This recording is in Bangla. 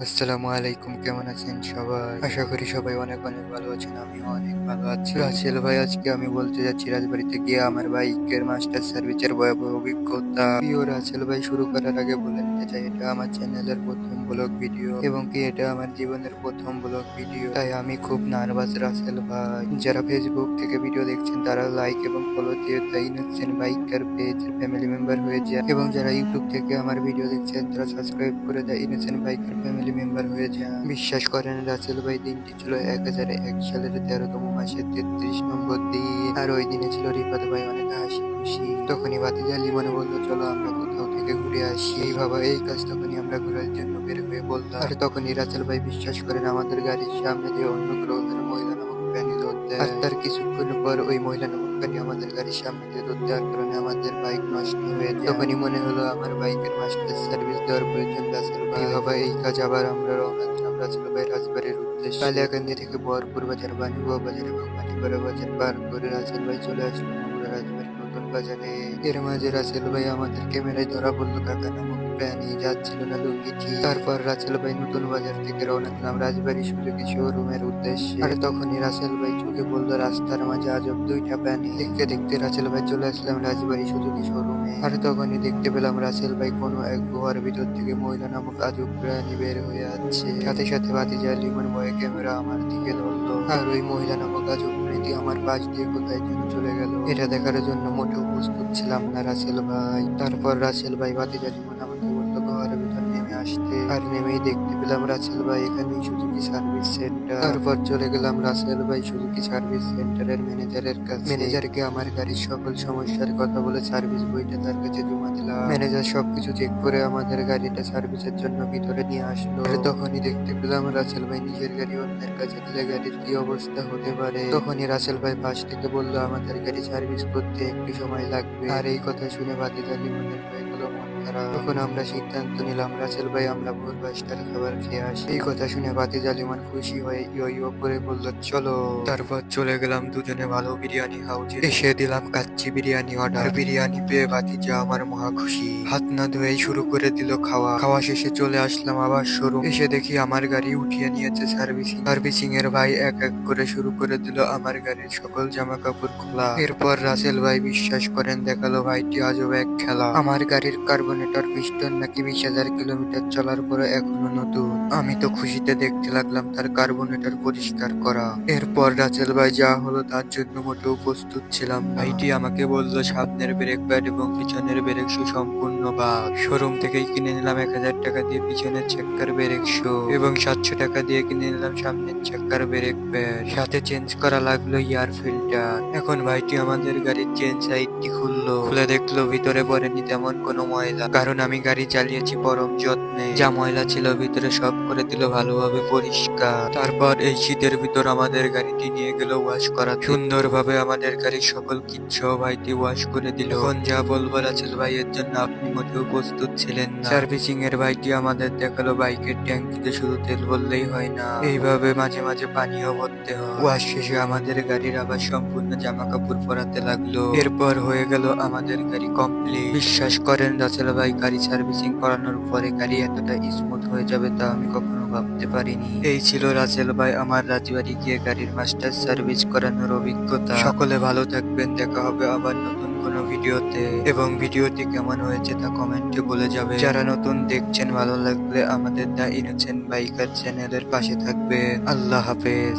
আসসালামু আলাইকুম, কেমন আছেন সবাই? আশা করি সবাই অনেক অনেক ভালো আছেন। আমিও অনেক ভালো আছি। রাসেল ভাই, আজকে আমি বলতে যাচ্ছি রাজবাড়িতে গিয়ে আমার বাইকের মাস্টার সার্ভিসের ভয়াবহ অভিজ্ঞতা। প্রিয় রাসেল ভাই, শুরু করার আগে বলে নিতে চাই এটা আমার চ্যানেলের প্রথম ব্লগ ভিডিও এবং কি এটা আমার জীবনের প্রথম ব্লগ ভিডিও, তাই আমি খুব নার্ভাস। রাসেল ভাই, যারা ফেসবুক থেকে ভিডিও দেখছেন তারা লাইক এবং ফলো দিয়ে দ্য ইনোসেন্ট বাইকার পেজের ফ্যামিলি মেম্বার হয়ে যায়, এবং যারা ইউটিউব থেকে আমার ভিডিও দেখছেন তারা সাবস্ক্রাইব করে the innocent biker family member হয়ে যান। বিশ্বাস করেন রাসেল ভাই, দিনটি ছিল 2001 সালের 13তম মাসের 33 নম্বর দিন, আর ওই দিনে ছিল রিফাত ভাই অনেক হাসি খুশি। তখনই ভাতিজা লিমনে বললো, চলো আমরা কোথাও থেকে ঘুরে আসি। এই ভাবা এই কাজ, তখনই আমরা ঘোরার জন্য বের হয়ে বললাম। আর তখনই রাসেল ভাই, বিশ্বাস করেন, আমাদের গাড়ির সামনে দিয়ে অন্য গ্রহের মহিলা নামক প্রাণী দৌড় দেয়। আর তার কিছুক্ষণ পর ওই মহিলা নামক প্রাণী আমাদের গাড়ির সামনে দিয়ে দৌড় দেওয়ার কারণে আমাদের বাইক নষ্ট হয়ে যায়। তখনই মনে হলো আমার বাইকের মাস্টার সার্ভিস দেওয়ার প্রয়োজন। রাসেল ভাই বাবা, এই কাজ আবার আমরা রওনা দিলাম রাসেল ভাই রাজবাড়ির উদ্দেশ্যে। কালিয়াকান্দি থেকে বহরপুর বাজার, বাণীবাগ বাজার এবং মাটিপাড়া বাজার পার করে রাসেল ভাই চলে আসলো আমরা রাজবাড়ির নতুন বাজারে। এর মাঝে রাসেল ভাই আমাদের ক্যামেরায় ধরা পড়লো কাকা নামক প্রাণী, যাচ্ছিল না লুঙ্গিটি। তারপর রাসেল ভাই নতুন বাজার থেকে রওনা দিলাম রাজবাড়ি সুজুকি শোরুমের উদ্দেশ্যে। আর তখনই রাসেল ভাই চোখে বললো রাস্তার মাঝে আজব দুইটা প্রাণী। দেখতে দেখতে রাসেল ভাই চলে আসলাম রাজবাড়ি সুজুকি শোরুমে। আর তখনই দেখতে পেলাম রাসেল ভাই কোনো এক গুহার ভিতর থেকে মহিলা নামক আজব প্রাণী বের হয়ে আসছে। সাথে সাথে ভাতিজা লিমন ভয়ে ক্যামেরা আমার দিকে ধরলো, আর ওই মহিলা নামক আজব প্রাণীটি আমার পাশ দিয়ে কোথায় যেন চলে গেল। এটা দেখার জন্য মোটেও প্রস্তুত ছিলাম না রাসেল ভাই। তারপর রাসেল ভাই ভাতিজা লিমন আমাকে বললো ঘরের ভিতর নেমে আসতে, আর নেমেই দেখতে পেলাম রাসেল ভাই এখানেই সুজুকি সার্ভিস সেন্টার। তারপর চলে গেলাম রাসেল ভাই সুজুকি সার্ভিস সেন্টারের ম্যানেজারের কাছে। ম্যানেজারকে আমার গাড়ির সকল সমস্যার কথা বলে সার্ভিস বইটা তার কাছে জমা দিলাম। ম্যানেজার সবকিছু চেক করে আমাদের গাড়িটা সার্ভিসের জন্য ভিতরে নিয়ে আসলো। আর তখনই দেখতে পেলাম রাসেল ভাই নিজের গাড়ি অন্যের কাছে দিলে গাড়ির কি অবস্থা হতে পারে। তখনই রাসেল ভাই পাশ থেকে বললো আমাদের গাড়ি সার্ভিস করতে একটু সময় লাগবে। আর এই কথা শুনে ভাতিজা লিমনের হয়ে গেল মন খারাপ। তখন আমরা সিদ্ধান্ত নিলাম রাসেল ভাই আমরা ভোর 5টার খাবার খেয়ে আসি। এই কথা শুনে ভাতিজা লিমন খুশি হয়ে ইয়ো ইয়ো করে বললো চলো। তারপর চলে গেলাম দুজনে ভালো বিরিয়ানি হাউসে। এসে দিলাম কাচ্চি বিরিয়ানি অর্ডার। বিরিয়ানি পেয়ে ভাতিজা আমার মহা খুশি, হাত না ধুয়েই শুরু করে দিল খাওয়া। খাওয়া শেষে চলে আসলাম আবার শোরুম। এসে দেখি আমার গাড়ি উঠিয়ে নিয়েছে সার্ভিসিং এর ভাই এক এক করে শুরু করে দিল আমার গাড়ির সকল জামা কাপড় খোলা। এরপর রাসেল ভাই, বিশ্বাস করেন, দেখালো ভাইটি আজব এক খেলা। আমার গাড়ির কার্বোনেটর পিস্টন নাকি 20,000 কিলোমিটার চলার পরে এখনো নতুন। আমি তো খুশিতে দেখতে লাগলাম তার কার্বোনেটর পরিষ্কার করা। এরপর রাসেল ভাই যা হলো তার জন্য মোটেও প্রস্তুত ছিলাম না। ভাইটি আমাকে বললো সামনের ব্রেক প্যাড এবং পিছনের ব্রেক শু সম্পূর্ণ বাদ। শোরুম থেকেই কিনে নিলাম 1000 টাকা দিয়ে পিছনের চাক্কার ব্রেক শু এবং 700 টাকা দিয়ে কিনে নিলাম সামনের চাক্কার ব্রেক প্যাড। সাথে চেঞ্জ করা লাগলো এয়ার ফিল্টার। এখন ভাইটি আমাদের গাড়ির চেন সাইডটি খুললো। খুলে দেখলো ভিতরে পড়েনি তেমন কোনো ময়লা, কারণ আমি গাড়ি চালিয়েছি পরম যত্নে। যা ময়লা ছিল ভিতরে সব করে দিল ভালোভাবে পরিষ্কার। তারপর এই শীতের ভিতর আমাদের গাড়িটি নিয়ে গেল ওয়াশ করা। সুন্দরভাবে আমাদের গাড়ির সকল কিচ্ছু ভাইটি ওয়াশ করে দিল। এখন যা বলবো রাসেল ভাইয়ের জন্য আপনি মোটেও প্রস্তুত ছিলেন না। সার্ভিসিং এর ভাইটি আমাদের দেখালো বাইকের ট্যাঙ্কিতে শুধু তেল ভরলেই হয় না, এইভাবে মাঝে মাঝে পানিও ভরতে হয়। ওয়াশ শেষে আমাদের গাড়ির আবার সম্পূর্ণ জামা কাপড় পরাতে লাগলো। এরপর হয়ে গেল আমাদের গাড়ি কমপ্লিট। বিশ্বাস করেন রাসেল ভাই, গাড়ি সার্ভিসিং করানোর পরে গাড়ি এতটা স্মুথ হয়ে যাবে তা আমি কখনো ভাবতে পারিনি। এই ছিল রাসেল ভাই আমার রাজবাড়ি গিয়ে গাড়ির মাস্টার সার্ভিস করানোর অভিজ্ঞতা। সকলে ভালো থাকবেন, দেখা হবে আবার নতুন কোনো ভিডিওতে, এবং ভিডিওটি কেমন হয়েছে তা কমেন্টে বলে যাবে। যারা নতুন দেখছেন ভালো লাগলে আমাদের দ্য ইনোসেন্ট বাইকার চ্যানেলের পাশে থাকবে। আল্লাহ হাফেজ।